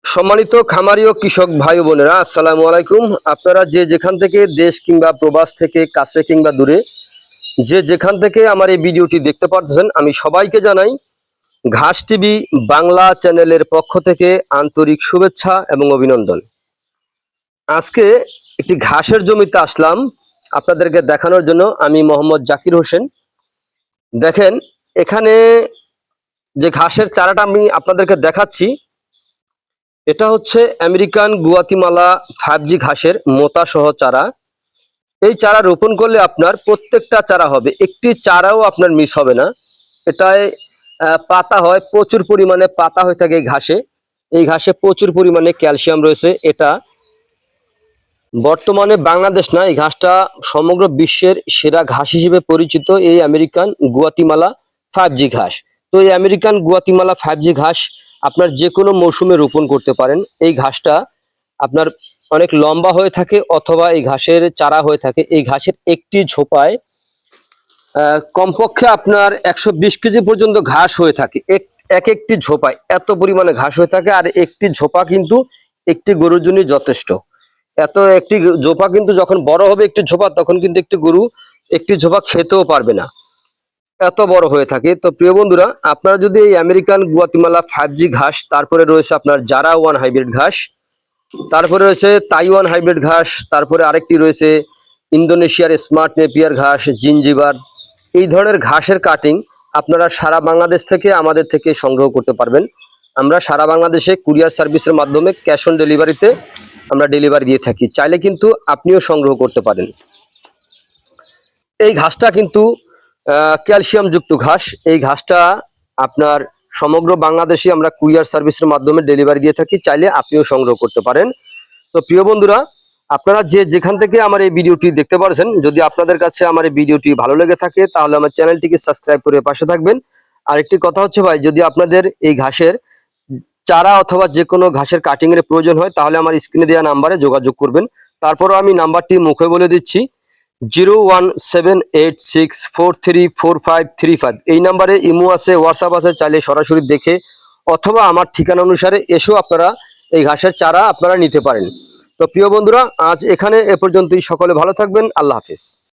সম্মানিত খামারি ও কৃষক ভাই বোনেরা, আসসালামু আলাইকুম। আপনারা যে যেখান থেকে দেশ কিংবা প্রবাস থেকে কাছে কিংবা দূরে যে যেখান থেকে আমার এই ভিডিওটি দেখতে পাচ্ছেন, আমি সবাইকে জানাই ঘাস টিভি বাংলা চ্যানেলের পক্ষ থেকে আন্তরিক শুভেচ্ছা এবং অভিনন্দন। আজকে একটি ঘাসের জমিতে আসলাম আপনাদেরকে দেখানোর জন্য। আমি মোহাম্মদ জাকির হোসেন। দেখেন, এখানে যে ঘাসের চারাটা আমি আপনাদেরকে দেখাচ্ছি, এটা হচ্ছে আমেরিকান গুয়াতিমালা 5G ঘাসের মোতা সহ চারা। এই চারা রোপণ করলে আপনার প্রত্যেকটা চারা হবে, একটি চারাও আপনার মিস হবে না। এটায় পাতা হয়, প্রচুর পরিমাণে পাতা হয়ে থাকে এই ঘাসে প্রচুর পরিমাণে ক্যালসিয়াম রয়েছে। এটা বর্তমানে বাংলাদেশ না, এই ঘাসটা সমগ্র বিশ্বের সেরা ঘাস হিসেবে পরিচিত এই আমেরিকান গুয়াতিমালা 5G ঘাস। তো এই আমেরিকান গুয়াতিমালা 5G ঘাস আপনার যে কোনো মৌসুমে রোপণ করতে পারেন। এই ঘাসটা আপনার অনেক লম্বা হয়ে থাকে অথবা এই ঘাসের চারা হয়ে থাকে। এই ঘাসের একটি ঝোপায় কমপক্ষে আপনার 120 কেজি পর্যন্ত ঘাস হয়ে থাকে। এক একটি ঝোপায় এত পরিমাণে ঘাস হয়ে থাকে, আর একটি ঝোপা কিন্তু একটি গরুর জন্য যথেষ্ট। একটি ঝোপা কিন্তু যখন বড় হবে একটি ঝোপা, তখন কিন্তু একটি গরু একটি ঝোপা খেতেও পারবে না, এত বড় হয়ে থাকে। তো প্রিয় বন্ধুরা, আপনারা যদি এই আমেরিকান গুয়াতিমালা 5G ঘাস, তারপরে রয়েছে আপনার জারা 1 হাইব্রিড ঘাস, তারপরে রয়েছে তাইওয়ান হাইব্রিড ঘাস, তারপরে আরেকটি রয়েছে ইন্দোনেশিয়ার স্মার্ট নেপিয়ার ঘাস, জিঞ্জিবার, এই ধরনের ঘাসের কাটিং আপনারা সারা বাংলাদেশ থেকে আমাদের থেকে সংগ্রহ করতে পারবেন। আমরা সারা বাংলাদেশে কুরিয়ার সার্ভিসের মাধ্যমে ক্যাশ অন ডেলিভারিতে আমরা ডেলিভারি দিয়ে থাকি। চাইলে কিন্তু আপনিও সংগ্রহ করতে পারেন। এই ঘাসটা কিন্তু ক্যালসিয়াম যুক্ত ঘাস। এই ঘাসটা আপনার সমগ্র বাংলাদেশে আমরা কুরিয়ার সার্ভিসের মাধ্যমে ডেলিভারি দিয়ে থাকি, চাইলে আপনিও সংগ্রহ করতে পারেন। তো প্রিয় বন্ধুরা, আপনারা যে যেখান থেকে আমার এই ভিডিওটি দেখতে পারছেন, যদি আপনাদের কাছে আমার এই ভিডিওটি ভালো লেগে থাকে তাহলে আমার চ্যানেলটিকে সাবস্ক্রাইব করে পাশে থাকবেন। আর একটি কথা হচ্ছে ভাই, যদি আপনাদের এই ঘাসের চারা অথবা যে কোনো ঘাসের কাটিং এর প্রয়োজন হয় তাহলে আমার স্ক্রিনে দেওয়া নাম্বারে যোগাযোগ করবেন। তারপরও আমি নাম্বারটি মুখে বলে দিচ্ছি, 01786434535। এই নাম্বারে ইমো আছে, হোয়াটসঅ্যাপ আছে, চাইলে সরাসরি দেখে অথবা আমার ঠিকানা অনুসারে এসেও আপনারা এই ঘাসের চারা আপনারা নিতে পারেন। তো প্রিয় বন্ধুরা, আজ এখানে এ পর্যন্তই। সকলে ভালো থাকবেন। আল্লাহ হাফিজ।